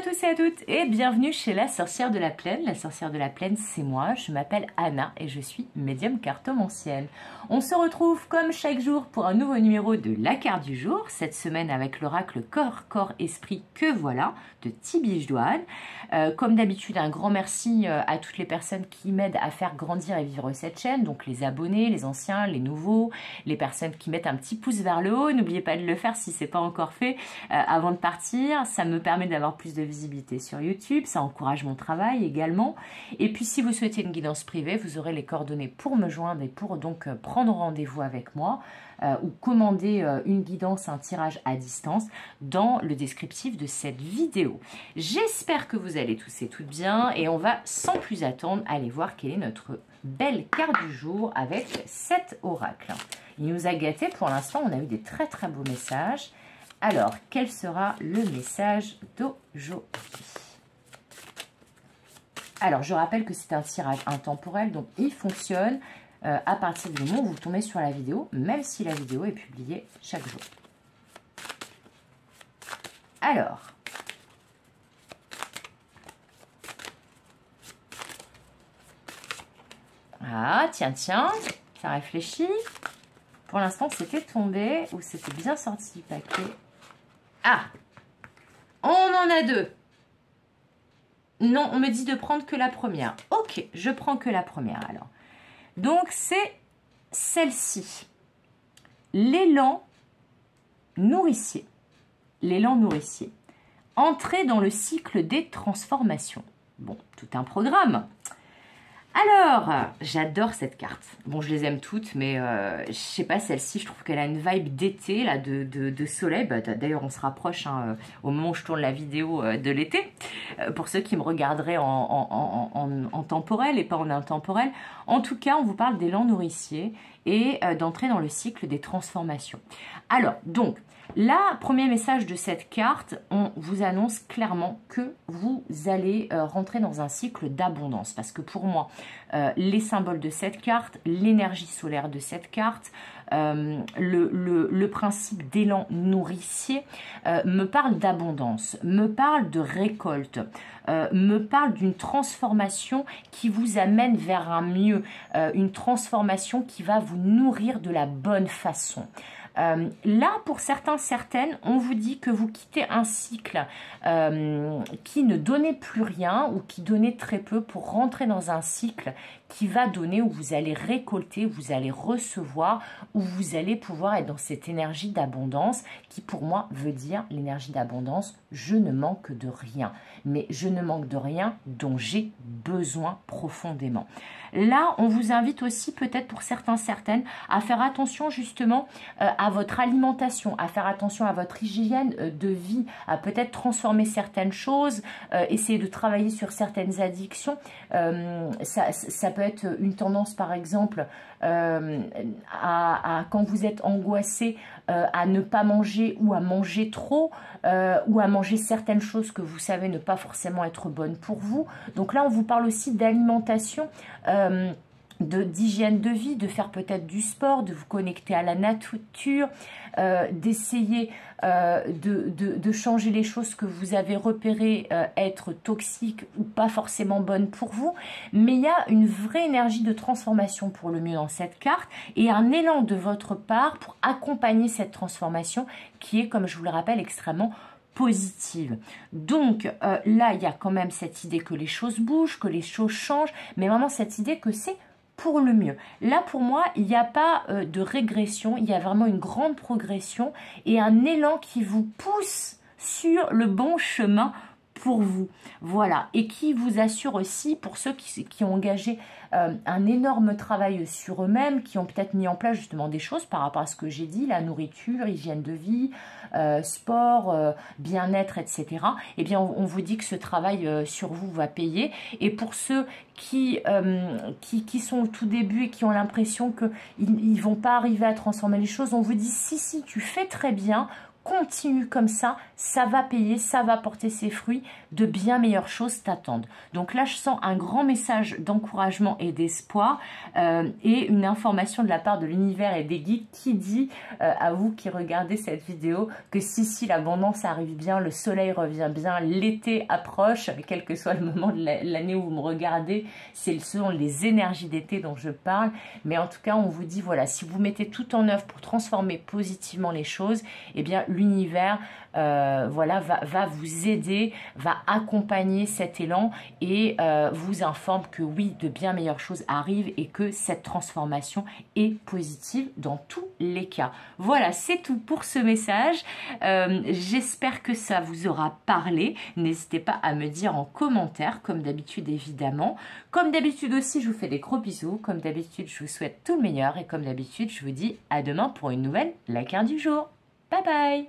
tous et à toutes et bienvenue chez la sorcière de la plaine. La sorcière de la plaine, c'est moi, je m'appelle Anna et je suis médium cartomancienne. On se retrouve comme chaque jour pour un nouveau numéro de la carte du jour, cette semaine avec l'oracle corps, corps, esprit, que voilà, de Tibiche Douane. Comme d'habitude, un grand merci à toutes les personnes qui m'aident à faire grandir et vivre cette chaîne, donc les abonnés, les anciens, les nouveaux, les personnes qui mettent un petit pouce vers le haut. N'oubliez pas de le faire si ce n'est pas encore fait avant de partir, ça me permet d'avoir plus de visibilité sur YouTube, ça encourage mon travail également. Et puis si vous souhaitez une guidance privée, vous aurez les coordonnées pour me joindre et pour donc prendre rendez-vous avec moi ou commander une guidance, un tirage à distance dans le descriptif de cette vidéo. J'espère que vous allez tous et toutes bien et on va sans plus attendre aller voir quelle est notre belle carte du jour avec cet oracle. Il nous a gâtés pour l'instant, on a eu des très très beaux messages. Alors, quel sera le message d'aujourd'hui? Alors, je rappelle que c'est un tirage intemporel, donc il fonctionne à partir du moment où vous tombez sur la vidéo, même si la vidéo est publiée chaque jour. Alors, ah, tiens, ça réfléchit. Pour l'instant, c'était tombé ou c'était bien sorti du paquet. Ah, on en a deux. Non, on me dit de prendre que la première. Ok, je prends que la première alors. Donc, c'est celle-ci. L'élan nourricier. L'élan nourricier. Entrer dans le cycle des transformations. Bon, tout un programme. Alors, j'adore cette carte. Bon, je les aime toutes, mais je sais pas, celle-ci, je trouve qu'elle a une vibe d'été, là, de soleil. Bah, d'ailleurs, on se rapproche au moment où je tourne la vidéo de l'été, pour ceux qui me regarderaient en temporel et pas en intemporel. En tout cas, on vous parle d'élan nourricier et d'entrer dans le cycle des transformations. Alors, donc, là, premier message de cette carte, on vous annonce clairement que vous allez rentrer dans un cycle d'abondance. Parce que pour moi, les symboles de cette carte, l'énergie solaire de cette carte, le principe d'élan nourricier me parle d'abondance, me parle de récolte, me parle d'une transformation qui vous amène vers un mieux, une transformation qui va vous nourrir de la bonne façon. Là, pour certains, certaines, on vous dit que vous quittez un cycle qui ne donnait plus rien ou qui donnait très peu pour rentrer dans un cycle qui va donner, où vous allez récolter, où vous allez recevoir, où vous allez pouvoir être dans cette énergie d'abondance qui, pour moi, veut dire l'énergie d'abondance, je ne manque de rien. Mais je ne manque de rien dont j'ai besoin profondément. Là, on vous invite aussi, peut-être pour certains, certaines, à faire attention justement à votre alimentation, à faire attention à votre hygiène de vie, à peut-être transformer certaines choses, essayer de travailler sur certaines addictions. Ça peut être une tendance, par exemple, quand vous êtes angoissé, à ne pas manger ou à manger trop, ou à manger certaines choses que vous savez ne pas forcément être bonnes pour vous. Donc là, on vous parle aussi d'alimentation, d'hygiène de vie, de faire peut-être du sport, de vous connecter à la nature, d'essayer de changer les choses que vous avez repérées être toxiques ou pas forcément bonnes pour vous. Mais il y a une vraie énergie de transformation pour le mieux dans cette carte et un élan de votre part pour accompagner cette transformation qui est, comme je vous le rappelle, extrêmement positive. Donc là, il y a quand même cette idée que les choses bougent, que les choses changent, mais vraiment cette idée que c'est pour le mieux. Là, pour moi, il n'y a pas de régression, il y a vraiment une grande progression et un élan qui vous pousse sur le bon chemin pour vous. Voilà, et qui vous assure aussi, pour ceux qui ont engagé un énorme travail sur eux-mêmes, qui ont peut-être mis en place justement des choses par rapport à ce que j'ai dit, la nourriture, hygiène de vie, sport, bien-être, etc. Eh bien, on vous dit que ce travail sur vous va payer. Et pour ceux qui sont au tout début et qui ont l'impression qu'ils ne vont pas arriver à transformer les choses, on vous dit si, tu fais très bien, continue comme ça va payer, ça va porter ses fruits, de bien meilleures choses t'attendent. Donc là, je sens un grand message d'encouragement et d'espoir et une information de la part de l'univers et des guides qui dit à vous qui regardez cette vidéo que si l'abondance arrive bien, le soleil revient bien, l'été approche, quel que soit le moment de l'année où vous me regardez, ce sont les énergies d'été dont je parle, mais en tout cas, on vous dit, voilà, si vous mettez tout en œuvre pour transformer positivement les choses, eh bien, l'univers voilà, va vous aider, va accompagner cet élan et vous informe que oui, de bien meilleures choses arrivent et que cette transformation est positive dans tous les cas. Voilà, c'est tout pour ce message. J'espère que ça vous aura parlé. N'hésitez pas à me dire en commentaire, comme d'habitude évidemment. Comme d'habitude aussi, je vous fais des gros bisous. Comme d'habitude, je vous souhaite tout le meilleur et comme d'habitude, je vous dis à demain pour une nouvelle La Carte du jour. Bye bye.